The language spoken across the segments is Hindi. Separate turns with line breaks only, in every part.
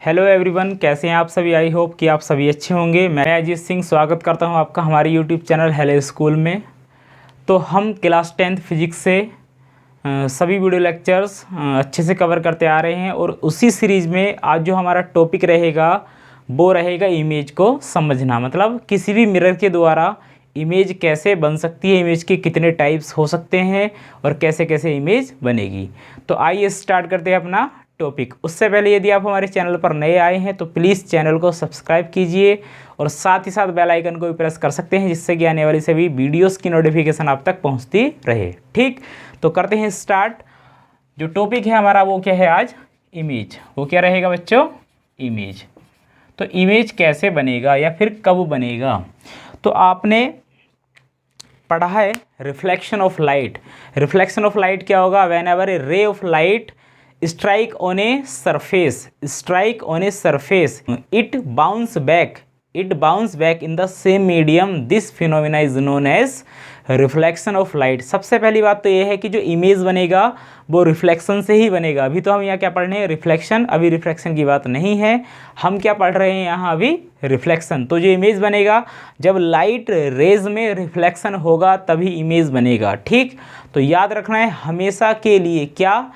हेलो एवरीवन, कैसे हैं आप सभी। आई होप कि आप सभी अच्छे होंगे। मैं अजीत सिंह स्वागत करता हूं आपका हमारे यूट्यूब चैनल हेलो स्कूल में। तो हम क्लास 10th फिजिक्स से सभी वीडियो लेक्चर्स अच्छे से कवर करते आ रहे हैं और उसी सीरीज़ में आज जो हमारा टॉपिक रहेगा वो रहेगा इमेज को समझना। मतलब किसी भी मिरर के द्वारा इमेज कैसे बन सकती है, इमेज के कितने टाइप्स हो सकते हैं और कैसे कैसे इमेज बनेगी। तो आइए स्टार्ट करते हैं अपना टॉपिक। उससे पहले यदि आप हमारे चैनल पर नए आए हैं तो प्लीज़ चैनल को सब्सक्राइब कीजिए और साथ ही साथ बेल आइकन को भी प्रेस कर सकते हैं, जिससे कि आने वाली सभी वीडियोस की नोटिफिकेशन आप तक पहुंचती रहे। ठीक, तो करते हैं स्टार्ट। जो टॉपिक है हमारा वो क्या है आज, इमेज। वो क्या रहेगा बच्चों, इमेज। तो इमेज कैसे बनेगा या फिर कब बनेगा, तो आपने पढ़ा है reflection of light. Reflection of light क्या होगा, when ever A ray of light strike on a surface it bounce back in the same medium. This phenomena is known as reflection of light. सबसे पहली बात तो ये है कि जो इमेज बनेगा वो रिफ्लेक्शन से ही बनेगा। अभी तो हम यहाँ क्या पढ़ रहे हैं, रिफ्लेक्शन। अभी रिफ्लेक्शन की बात नहीं है, हम क्या पढ़ रहे हैं यहाँ अभी, रिफ्लेक्शन। तो जो इमेज बनेगा जब लाइट रेज में रिफ्लेक्शन होगा तभी इमेज बनेगा। ठीक, तो याद रखना है हमेशा के लिए क्या,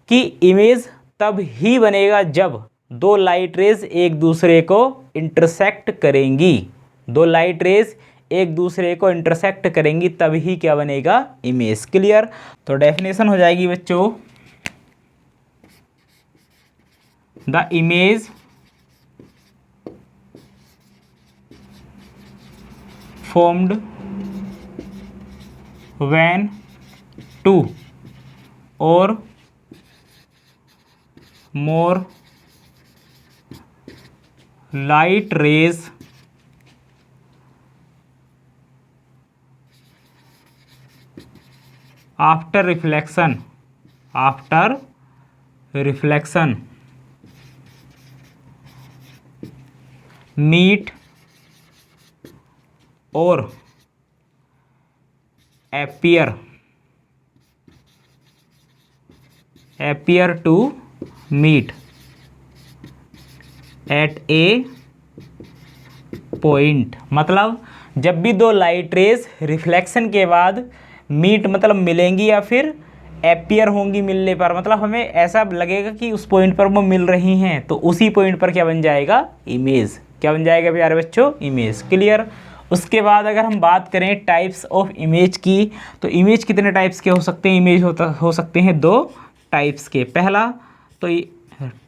कि इमेज तब ही बनेगा जब दो लाइट रेज एक दूसरे को इंटरसेक्ट करेंगी। दो लाइट रेज एक दूसरे को इंटरसेक्ट करेंगी तभी क्या बनेगा, इमेज। क्लियर। तो डेफिनेशन हो जाएगी बच्चों, the image formed when two or more light rays after reflection meet or appear to meet at a point. मतलब जब भी दो लाइट रेज रिफ्लेक्शन के बाद मीट मतलब मिलेंगी या फिर एपियर होंगी मिलने पर, मतलब हमें ऐसा लगेगा कि उस पॉइंट पर वो मिल रही हैं, तो उसी पॉइंट पर क्या बन जाएगा, इमेज। क्या बन जाएगा प्यारे बच्चों, इमेज। क्लियर। उसके बाद अगर हम बात करें टाइप्स ऑफ इमेज की, तो इमेज कितने टाइप्स के हो सकते हैं, इमेज हो सकते हैं दो टाइप्स के। पहला तो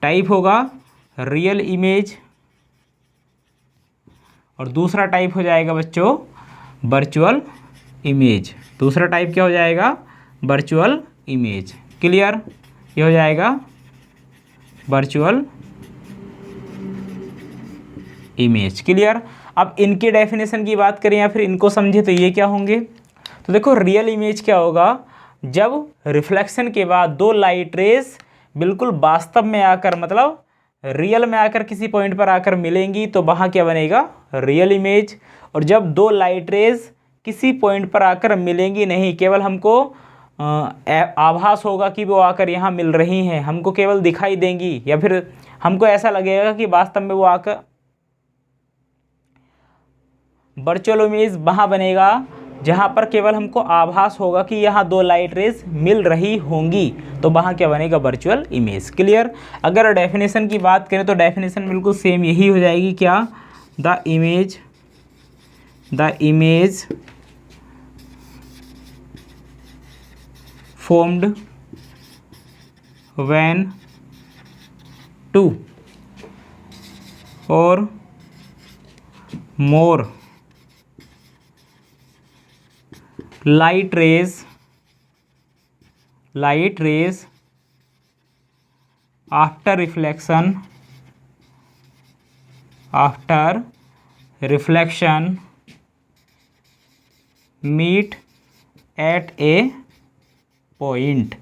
टाइप होगा रियल इमेज और दूसरा टाइप हो जाएगा बच्चों वर्चुअल इमेज। दूसरा टाइप क्या हो जाएगा, वर्चुअल इमेज। क्लियर। ये हो जाएगा वर्चुअल इमेज। क्लियर। अब इनके डेफिनेशन की बात करें या फिर इनको समझे तो ये क्या होंगे। तो देखो रियल इमेज क्या होगा, जब रिफ्लेक्शन के बाद दो लाइट रेज बिल्कुल वास्तव में आकर, मतलब रियल में आकर किसी पॉइंट पर आकर मिलेंगी तो वहाँ क्या बनेगा, रियल इमेज। और जब दो लाइट रेज किसी पॉइंट पर आकर मिलेंगी नहीं, केवल हमको आभास होगा कि वो आकर यहाँ मिल रही हैं, हमको केवल दिखाई देंगी, या फिर हमको ऐसा लगेगा कि वास्तव में वो आकर, वर्चुअल इमेज वहाँ बनेगा जहाँ पर केवल हमको आभास होगा कि यहाँ दो लाइट रेज मिल रही होंगी, तो वहाँ क्या बनेगा, वर्चुअल इमेज। क्लियर। अगर डेफिनेशन की बात करें तो डेफिनेशन बिल्कुल सेम यही हो जाएगी, क्या, the image formed when two or more light rays after reflection meet at a point।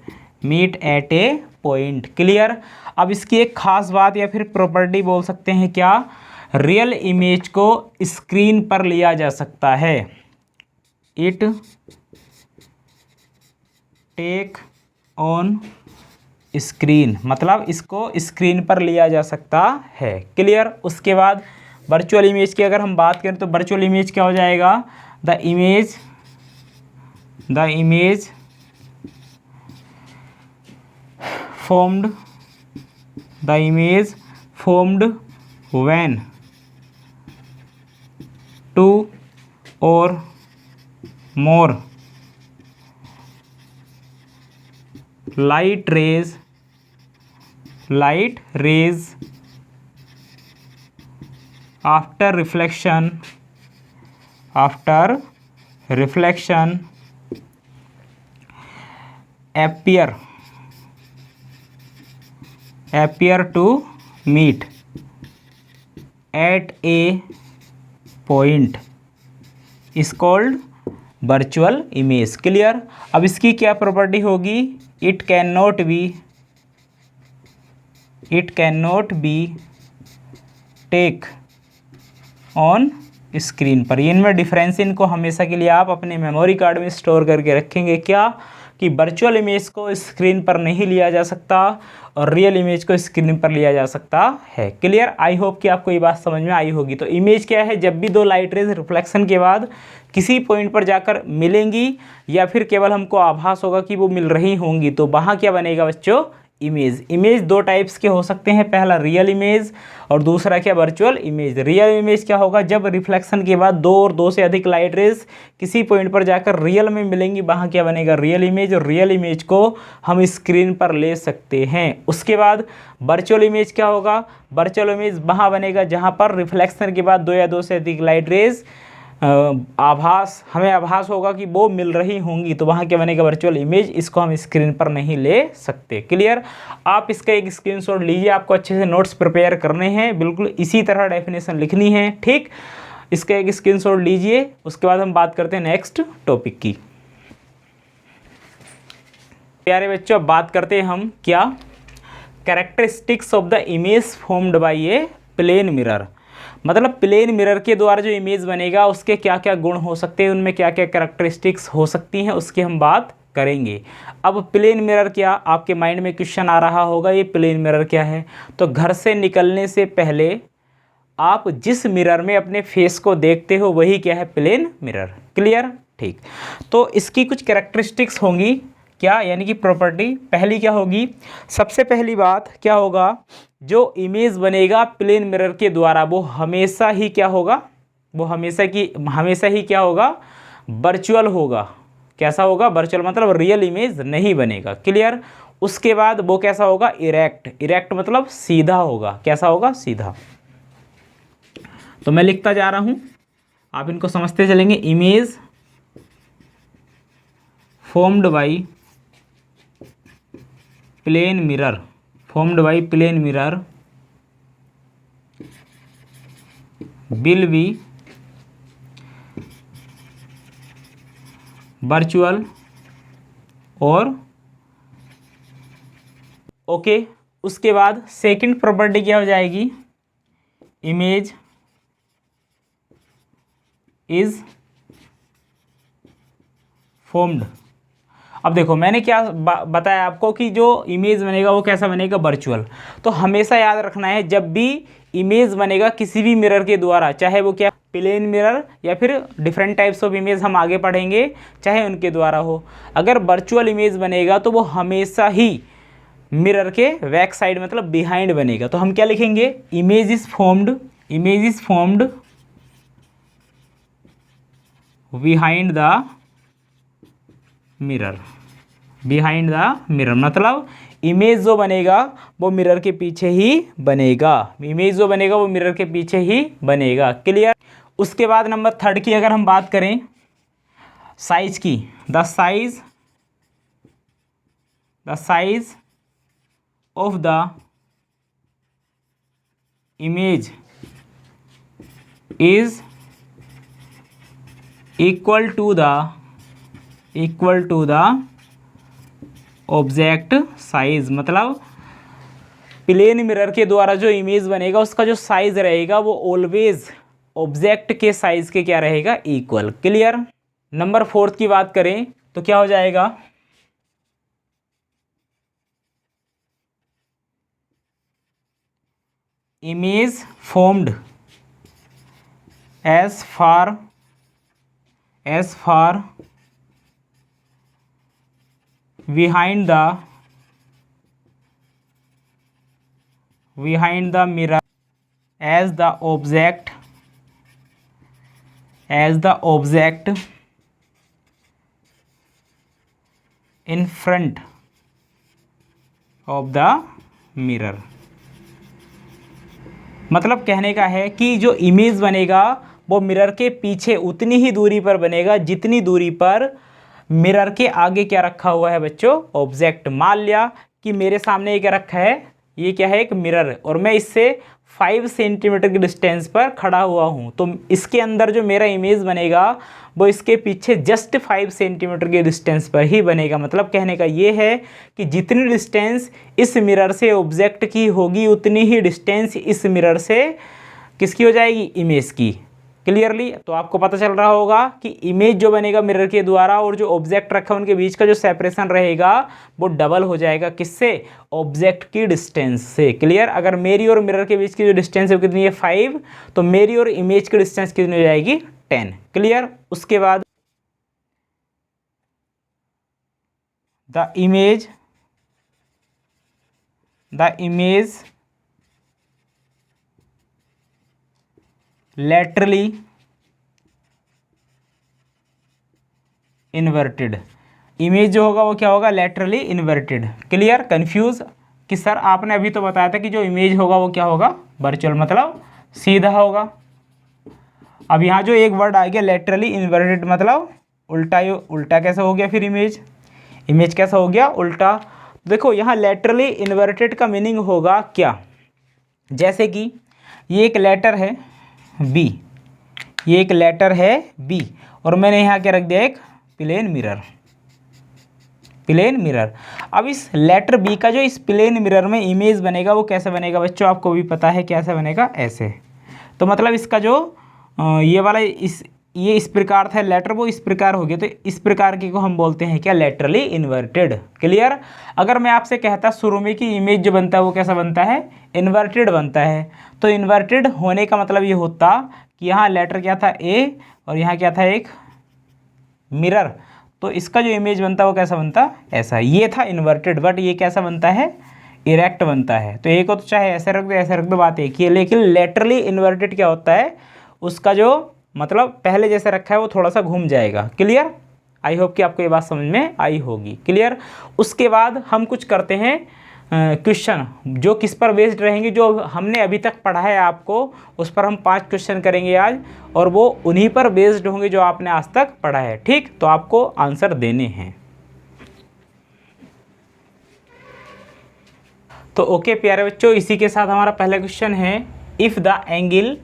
Clear. अब इसकी एक खास बात या फिर प्रॉपर्टी बोल सकते हैं क्या, रियल इमेज को स्क्रीन पर लिया जा सकता है। इट टेक ऑन स्क्रीन, मतलब इसको स्क्रीन पर लिया जा सकता है। क्लियर। उसके बाद वर्चुअल इमेज की अगर हम बात करें तो वर्चुअल इमेज क्या हो जाएगा, the image formed when two or more light rays after reflection appear to meet at a point is called virtual image. Clear. अब इसकी क्या प्रॉपर्टी होगी, it can not be take on screen पर। इनमें डिफरेंस, इनको हमेशा के लिए आप अपने मेमोरी कार्ड में स्टोर करके रखेंगे। क्या कि वर्चुअल इमेज को स्क्रीन पर नहीं लिया जा सकता और रियल इमेज को स्क्रीन पर लिया जा सकता है। क्लियर। आई होप कि आपको ये बात समझ में आई होगी। तो इमेज क्या है, जब भी दो लाइट रेज रिफ्लेक्शन के बाद किसी पॉइंट पर जाकर मिलेंगी या फिर केवल हमको आभास होगा कि वो मिल रही होंगी, तो वहाँ क्या बनेगा बच्चों, इमेज दो टाइप्स के हो सकते हैं, पहला रियल इमेज और दूसरा क्या, वर्चुअल इमेज। रियल इमेज क्या होगा, जब रिफ्लेक्शन के बाद दो और दो से अधिक लाइट रेज किसी पॉइंट पर जाकर रियल में मिलेंगी, वहाँ क्या बनेगा, रियल इमेज। और रियल इमेज को हम स्क्रीन पर ले सकते हैं। उसके बाद वर्चुअल इमेज क्या होगा, वर्चुअल इमेज वहाँ बनेगा जहाँ पर रिफ्लेक्शन के बाद दो या दो से अधिक लाइट रेज हमें आभास होगा कि वो मिल रही होंगी, तो वहाँ क्या बनेगा, वर्चुअल इमेज। इसको हम स्क्रीन पर नहीं ले सकते। क्लियर। आप इसका एक स्क्रीनशॉट लीजिए, आपको अच्छे से नोट्स प्रिपेयर करने हैं, बिल्कुल इसी तरह डेफिनेशन लिखनी है। ठीक, इसका एक स्क्रीनशॉट लीजिए। उसके बाद हम बात करते हैं नेक्स्ट टॉपिक की। प्यारे बच्चों, अब बात करते हैं हम क्या, characteristics of the image formed by a plane mirror. मतलब प्लेन मिरर के द्वारा जो इमेज बनेगा उसके क्या क्या गुण हो सकते हैं, उनमें क्या क्या कैरेक्टरिस्टिक्स हो सकती हैं, उसकी हम बात करेंगे। अब प्लेन मिरर क्या, आपके माइंड में क्वेश्चन आ रहा होगा, ये प्लेन मिरर क्या है। तो घर से निकलने से पहले आप जिस मिरर में अपने फेस को देखते हो वही क्या है, प्लेन मिरर। क्लियर। ठीक, तो इसकी कुछ कैरेक्टरिस्टिक्स होंगी क्या, यानी कि प्रॉपर्टी। पहली क्या होगी, सबसे पहली बात क्या होगा, जो इमेज बनेगा प्लेन मिरर के द्वारा वो हमेशा ही क्या होगा, वो हमेशा ही क्या होगा, वर्चुअल होगा। कैसा होगा, वर्चुअल, मतलब रियल इमेज नहीं बनेगा। क्लियर। उसके बाद वो कैसा होगा, इरेक्ट मतलब सीधा होगा। कैसा होगा, सीधा। तो मैं लिखता जा रहा हूं, आप इनको समझते चलेंगे। Image formed by plane mirror will be virtual और ओके। उसके बाद सेकंड प्रॉपर्टी क्या हो जाएगी, इमेज इज फॉर्म्ड। अब देखो मैंने क्या बताया आपको कि जो इमेज बनेगा वो कैसा बनेगा, वर्चुअल। तो हमेशा याद रखना है, जब भी इमेज बनेगा किसी भी मिरर के द्वारा, चाहे वो क्या प्लेन मिरर या फिर डिफरेंट टाइप्स ऑफ इमेज हम आगे पढ़ेंगे, चाहे उनके द्वारा हो, अगर वर्चुअल इमेज बनेगा तो वो हमेशा ही मिरर के बैक साइड मतलब बिहाइंड बनेगा। तो हम क्या लिखेंगे, image is formed behind the mirror, मतलब इमेज जो बनेगा वो मिरर के पीछे ही बनेगा। क्लियर। उसके बाद नंबर थर्ड की अगर हम बात करें साइज की, the size of the image is equal to the object size. मतलब प्लेन मिरर के द्वारा जो इमेज बनेगा उसका जो साइज रहेगा वो ऑलवेज ऑब्जेक्ट के साइज के क्या रहेगा, इक्वल। क्लियर। नंबर फोर्थ की बात करें तो क्या हो जाएगा, image formed as far behind the mirror as the object in front of the mirror। मतलब कहने का है कि जो इमेज बनेगा वो मिरर के पीछे उतनी ही दूरी पर बनेगा जितनी दूरी पर मिरर के आगे क्या रखा हुआ है बच्चों, ऑब्जेक्ट। मान लिया कि मेरे सामने ये क्या रखा है, ये क्या है, एक मिरर, और मैं इससे 5 सेंटीमीटर की डिस्टेंस पर खड़ा हुआ हूँ, तो इसके अंदर जो मेरा इमेज बनेगा वो इसके पीछे जस्ट 5 सेंटीमीटर के डिस्टेंस पर ही बनेगा। मतलब कहने का ये है कि जितनी डिस्टेंस इस मिरर से ऑब्जेक्ट की होगी उतनी ही डिस्टेंस इस मिरर से किसकी हो जाएगी, इमेज की। क्लियरली तो आपको पता चल रहा होगा कि इमेज जो बनेगा मिरर के द्वारा और जो ऑब्जेक्ट रखा है उनके बीच का जो सेपरेशन रहेगा वो डबल हो जाएगा, किससे, ऑब्जेक्ट की डिस्टेंस से। क्लियर। अगर मेरी और मिरर के बीच की जो डिस्टेंस है वो कितनी है, 5, तो मेरी और इमेज की डिस्टेंस कितनी हो जाएगी, 10। क्लियर। उसके बाद the image laterally inverted, image जो होगा वो क्या होगा, लैटरली इन्वर्टेड। क्लियर। कंफ्यूज कि सर आपने अभी तो बताया था कि जो इमेज होगा वो क्या होगा, वर्चुअल, मतलब सीधा होगा। अब यहाँ जो एक वर्ड आ गया लैटरली इन्वर्टेड, मतलब उल्टा। उल्टा कैसा हो गया फिर, इमेज कैसा हो गया, उल्टा। देखो यहाँ लैटरली इन्वर्टेड का मीनिंग होगा क्या, जैसे कि ये एक लेटर है बी, ये एक लेटर है बी, और मैंने यहाँ क्या रख दिया, एक प्लेन मिरर। अब इस लेटर बी का जो इस प्लेन मिरर में इमेज बनेगा वो कैसे बनेगा बच्चों, आपको भी पता है कैसे बनेगा, ऐसे। तो मतलब इसका जो ये वाला ये इस प्रकार था लेटर, वो इस प्रकार हो गया, तो इस प्रकार की को हम बोलते हैं क्या, लेटरली इन्वर्टेड। क्लियर। अगर मैं आपसे कहता शुरू में कि इमेज जो बनता है वो कैसा बनता है, इन्वर्टेड बनता है, तो इन्वर्टेड होने का मतलब ये होता कि यहाँ लेटर क्या था, ए, और यहाँ क्या था, एक मिरर, तो इसका जो इमेज बनता है वो कैसा बनता, ऐसा। ये था इन्वर्टेड, बट ये कैसा बनता है, इरेक्ट बनता है। तो एक को तो चाहे ऐसे रख दो ऐसे रख दो, बात एक ही है, लेकिन लेटरली इन्वर्टेड क्या होता है, उसका जो मतलब पहले जैसे रखा है वो थोड़ा सा घूम जाएगा। क्लियर। आई होप कि आपको ये बात समझ में आई होगी। क्लियर। उसके बाद हम कुछ करते हैं क्वेश्चन, जो किस पर बेस्ड रहेंगे, जो हमने अभी तक पढ़ा है आपको उस पर हम 5 क्वेश्चन करेंगे आज, और वो उन्हीं पर बेस्ड होंगे जो आपने आज तक पढ़ा है। ठीक, तो आपको आंसर देने हैं। तो ओके प्यारे बच्चों, इसी के साथ हमारा पहला क्वेश्चन है, if the angle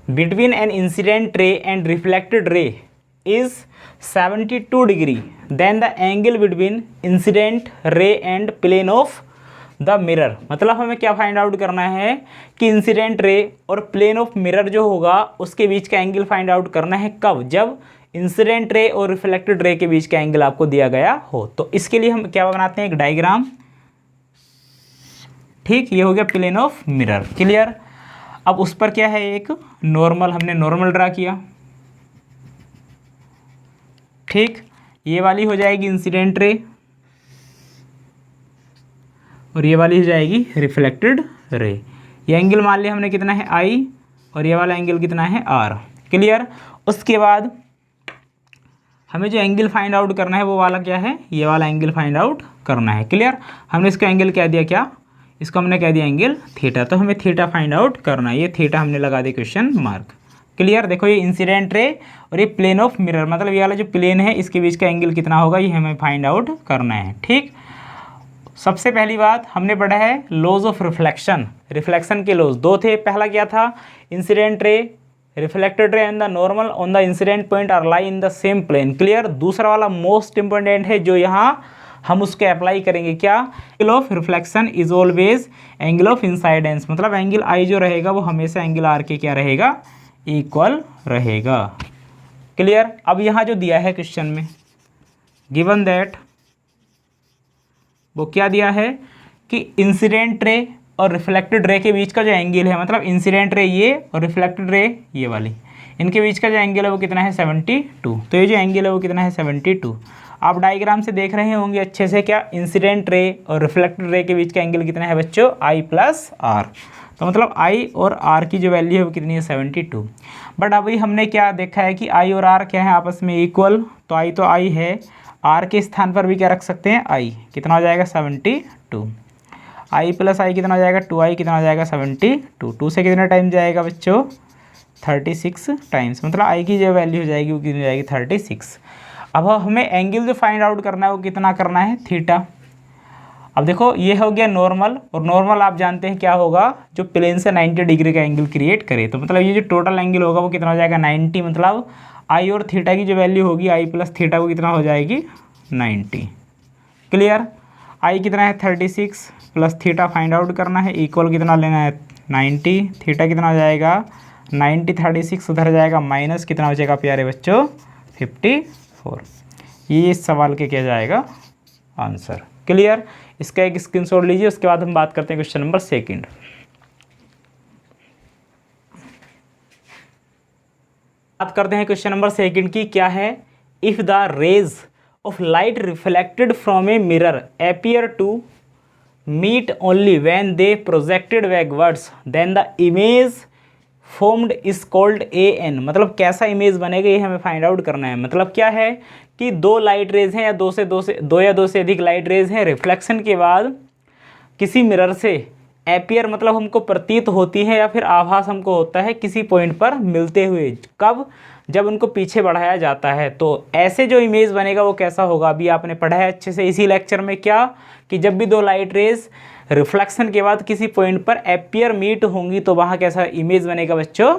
between an incident ray and reflected ray is 72 degree, then the angle between incident ray and plane of the mirror. मतलब हमें क्या फाइंड आउट करना है कि इंसिडेंट रे और प्लेन ऑफ मिरर जो होगा उसके बीच का एंगल फाइंड आउट करना है, कब, जब इंसिडेंट रे और रिफ्लेक्टेड रे के बीच का एंगल आपको दिया गया हो। तो इसके लिए हम क्या बनाते हैं, एक डायग्राम। ठीक, ये हो गया प्लेन ऑफ मिरर। क्लियर। अब उस पर क्या है, एक नॉर्मल, हमने नॉर्मल ड्रा किया। ठीक, ये वाली हो जाएगी इंसिडेंट रे और ये वाली हो जाएगी रिफ्लेक्टेड रे। ये एंगल मान लिया हमने कितना है, आई, और ये वाला एंगल कितना है, आर। क्लियर। उसके बाद हमें जो एंगल फाइंड आउट करना है वो वाला क्या है, ये वाला एंगल फाइंड आउट करना है। क्लियर। हमने इसका एंगल क्या दिया, क्या, इसको हमने कह दिया एंगल थीटा, तो हमें थीटा फाइंड आउट करना है। ये थीटा हमने लगा दिया क्वेश्चन मार्क। क्लियर। देखो ये इंसिडेंट रे और ये प्लेन ऑफ मिरर, मतलब ये वाला जो प्लेन है इसके बीच का एंगल कितना होगा, ये हमें फाइंड आउट करना है। ठीक, सबसे पहली बात हमने पढ़ा है लॉज ऑफ रिफ्लेक्शन। रिफ्लेक्शन के लॉज 2 थे। पहला क्या था, incident ray, reflected ray and the normal on the incident point are lie in the same plane. Clear. दूसरा वाला मोस्ट इंपॉर्टेंट है जो यहाँ हम उसके अप्लाई करेंगे, क्या, angle of reflection is always angle of incidence, मतलब एंगल आई जो रहेगा वो हमेशा एंगल आर के क्या रहेगा, इक्वल रहेगा। क्लियर। अब यहाँ जो दिया है क्वेश्चन में, गिवन दैट, वो क्या दिया है कि इंसिडेंट रे और रिफ्लेक्टेड रे के बीच का जो एंगल है, मतलब इंसिडेंट रे ये और रिफ्लेक्टेड रे ये वाली, इनके बीच का जो एंगल है वो कितना है 72। तो ये जो एंगल है वो कितना है 72। आप डायग्राम से देख रहे होंगे अच्छे से, क्या इंसिडेंट रे और रिफ्लेक्टेड रे के बीच का एंगल कितना है बच्चों, I प्लस आर। तो मतलब I और R की जो वैल्यू है वो कितनी है 72। बट अभी हमने क्या देखा है कि I और R क्या है आपस में इक्वल, तो I तो I है, R के स्थान पर भी क्या रख सकते हैं I, कितना हो जाएगा 72। I प्लस I कितना हो जाएगा 2I, कितना हो जाएगा 72। 2 से कितना टाइम जाएगा बच्चों 36 टाइम्स, मतलब I की जो वैल्यू हो जाएगी वो कितनी हो जाएगी 36। अब हमें एंगल जो फाइंड आउट करना है वो कितना करना है, थीटा। अब देखो ये हो गया नॉर्मल, और नॉर्मल आप जानते हैं क्या होगा, जो प्लेन से 90 डिग्री का एंगल क्रिएट करे। तो मतलब ये जो टोटल एंगल होगा वो कितना हो जाएगा 90, मतलब I और थीटा की जो वैल्यू होगी I प्लस थीटा वो कितना हो जाएगी 90। क्लियर। I कितना है 36 प्लस थीटा फाइंड आउट करना है, इक्वल कितना लेना है 90, थीटा कितना हो जाएगा 90, 36 उधर जाएगा माइनस, कितना हो जाएगा प्यारे बच्चों 54। ये इस सवाल के क्या जाएगा आंसर। क्लियर। इसका एक स्क्रीनशॉट लीजिए, उसके बाद हम बात करते हैं क्वेश्चन नंबर 2। बात करते हैं क्वेश्चन नंबर 2 की, क्या है, if the rays of light reflected from a mirror appear to meet only when they projected backwards then the image formed is called AN। मतलब कैसा इमेज बनेगा ये हमें फाइंड आउट करना है। मतलब क्या है कि दो लाइट रेज हैं या दो से अधिक लाइट रेज हैं, रिफ्लेक्शन के बाद किसी मिरर से एपियर मतलब हमको प्रतीत होती है या फिर आभास हमको होता है किसी पॉइंट पर मिलते हुए। कब, जब उनको पीछे बढ़ाया जाता है। तो ऐसे जो इमेज बनेगा वो कैसा होगा, अभी आपने पढ़ा है अच्छे से इसी लेक्चर में, क्या कि जब भी दो लाइट रेज रिफ्लेक्शन के बाद किसी पॉइंट पर एपियर मीट होंगी तो वहाँ कैसा इमेज बनेगा बच्चों,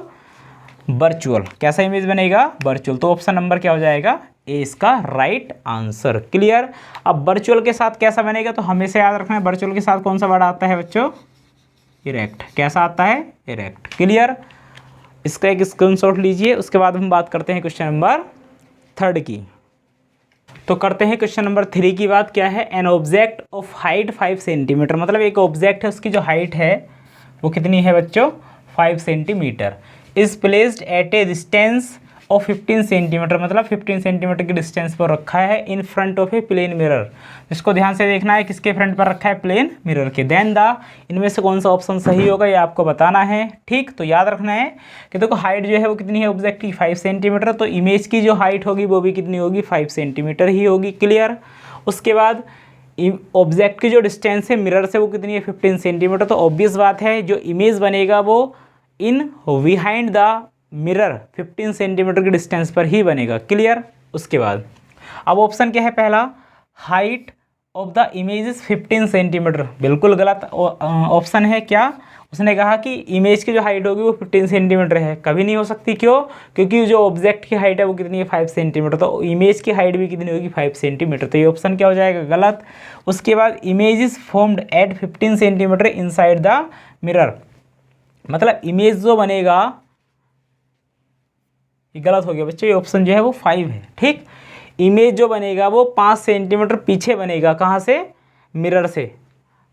वर्चुअल। कैसा इमेज बनेगा, वर्चुअल। तो ऑप्शन नंबर क्या हो जाएगा, ए इसका राइट आंसर। क्लियर। अब वर्चुअल के साथ कैसा बनेगा, तो हमेशा याद रखना है वर्चुअल के साथ कौन सा वर्ड आता है बच्चों, इरेक्ट। कैसा आता है, इरेक्ट। क्लियर। इसका एक स्क्रीनशॉट लीजिए, उसके बाद हम बात करते हैं क्वेश्चन नंबर 3 की। तो करते हैं क्वेश्चन नंबर 3 की बात। क्या है, an object of height 5 centimetre, मतलब एक ऑब्जेक्ट है उसकी जो हाइट है वो कितनी है बच्चों 5 centimetre, is placed at a distance of 15 centimetre, मतलब 15 सेंटीमीटर की डिस्टेंस पर रखा है in front of a plane mirror. इसको ध्यान से देखना है, किसके फ्रंट पर रखा है, प्लेन मिरर के। देन द, इनमें से कौन सा ऑप्शन सही होगा ये आपको बताना है। ठीक, तो याद रखना है कि देखो हाइट जो है वो कितनी है ऑब्जेक्ट की 5 सेंटीमीटर, तो इमेज की जो हाइट होगी वो भी कितनी होगी 5 सेंटीमीटर ही होगी। क्लियर। उसके बाद ऑब्जेक्ट की जो डिस्टेंस है मिरर से वो कितनी है 15 सेंटीमीटर, तो ऑब्वियस बात है जो इमेज बनेगा वो in behind the mirror 15 centimetre की डिस्टेंस पर ही बनेगा। क्लियर। उसके बाद अब ऑप्शन क्या है, पहला height of the image is 15 centimetre, बिल्कुल गलत ऑप्शन है। क्या, उसने कहा कि इमेज की जो हाइट होगी वो 15 सेंटीमीटर है, कभी नहीं हो सकती। क्यों, क्योंकि जो ऑब्जेक्ट की हाइट है वो कितनी है 5 सेंटीमीटर, तो इमेज की हाइट भी कितनी होगी 5 सेंटीमीटर, तो ये ऑप्शन क्या हो जाएगा गलत। उसके बाद image is formed at 15 centimetre inside the mirror, मतलब इमेज जो बनेगा, ये गलत हो गया बच्चों, ये ऑप्शन जो है वो 5 है। ठीक, इमेज जो बनेगा वो 5 सेंटीमीटर पीछे बनेगा, कहाँ से, मिरर से,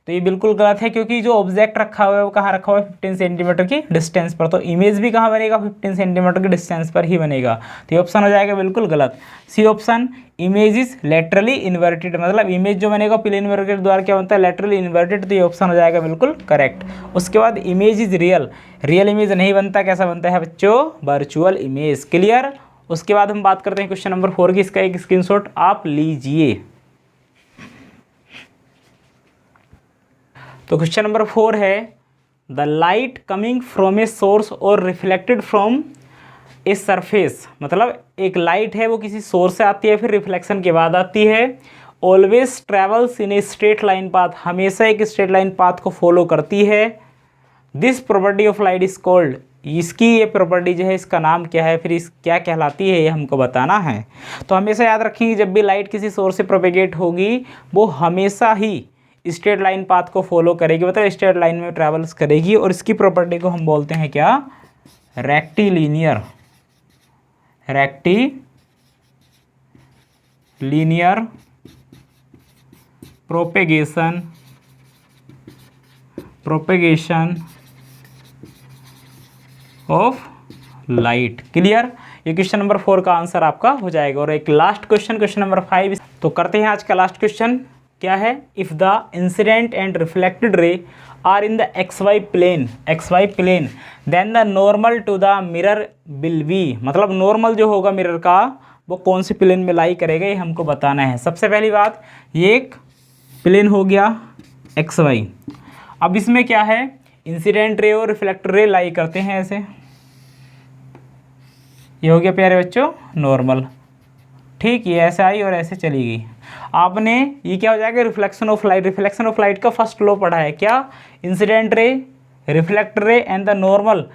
तो ये बिल्कुल गलत है क्योंकि जो ऑब्जेक्ट रखा हुआ है वो कहाँ रखा हुआ है 15 सेंटीमीटर की डिस्टेंस पर, तो इमेज भी कहाँ बनेगा 15 सेंटीमीटर की डिस्टेंस पर ही बनेगा, तो ये ऑप्शन हो जाएगा बिल्कुल गलत। C option, image is laterally inverted, मतलब इमेज जो बनेगा प्लेन मिरर के द्वारा क्या बनता है लेटरली इन्वर्टेड, तो ये ऑप्शन हो जाएगा बिल्कुल करेक्ट। उसके बाद image is real, real image नहीं बनता, कैसा बनता है बच्चों, वर्चुअल इमेज। क्लियर। उसके बाद हम बात करते हैं क्वेश्चन नंबर 4 की, इसका एक स्क्रीनशॉट आप लीजिए। तो क्वेश्चन नंबर 4 है, the light coming from a source और रिफ्लेक्टेड फ्रॉम ए सरफेस, मतलब एक लाइट है वो किसी सोर्स से आती है फिर रिफ्लेक्शन के बाद आती है, always travels in a straight line path, हमेशा एक स्ट्रेट लाइन पाथ को फॉलो करती है। This property of light is called, इसकी ये प्रॉपर्टी जो है इसका नाम क्या है, फिर इस क्या कहलाती है ये हमको बताना है। तो हमेशा याद रखिए जब भी लाइट किसी सोर्स से प्रोपेगेट होगी वो हमेशा ही स्ट्रेट लाइन पाथ को फॉलो करेगी, मतलब स्ट्रेट लाइन में ट्रैवल्स करेगी, और इसकी प्रॉपर्टी को हम बोलते हैं क्या, rectilinear, rectilinear propagation propagation of light. Clear, ये क्वेश्चन नंबर 4 का आंसर आपका हो जाएगा। और एक लास्ट क्वेश्चन, क्वेश्चन नंबर 5, तो करते हैं आज का लास्ट क्वेश्चन। क्या है? If the incident and reflected ray are in the XY plane then the normal to the mirror will be, मतलब नॉर्मल जो होगा मिरर का वो कौन सी प्लेन में लाई करेगा, ये हमको बताना है। सबसे पहली बात, ये एक प्लेन हो गया XY। अब इसमें क्या है, इंसिडेंट रे और रिफ्लेक्टेड रे लाई करते हैं ऐसे, ये हो गया प्यारे बच्चों नॉर्मल। ठीक, ये ऐसे आई और ऐसे चली गई। आपने ये क्या हो जाएगा, reflection of light. Reflection of light का फर्स्ट लॉ पढ़ा है क्या? Incident ray, reflected ray and the normal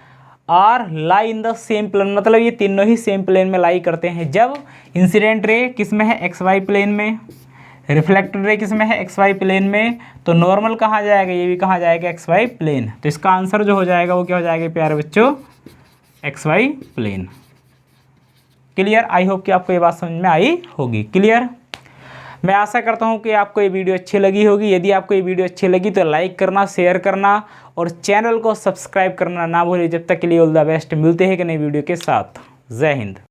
are lie in the same plane, मतलब ये तीनों ही सेम प्लेन में लाई करते हैं। जब इंसिडेंट रे किस में है, XY प्लेन में, रिफ्लेक्टेड रे किस में है, XY प्लेन में, तो नॉर्मल कहाँ जाएगा, ये भी कहाँ जाएगा, XY प्लेन। तो इसका आंसर जो हो जाएगा वो क्या हो जाएगा प्यारे बच्चों, XY plane. Clear, I hope कि आपको ये बात समझ में आई होगी। क्लियर, मैं आशा करता हूँ कि आपको ये वीडियो अच्छी लगी होगी। यदि आपको ये वीडियो अच्छी लगी तो लाइक करना, शेयर करना और चैनल को सब्सक्राइब करना ना भूलिए। जब तक के लिए ऑल द बेस्ट, मिलते हैं कि नई वीडियो के साथ। जय हिंद।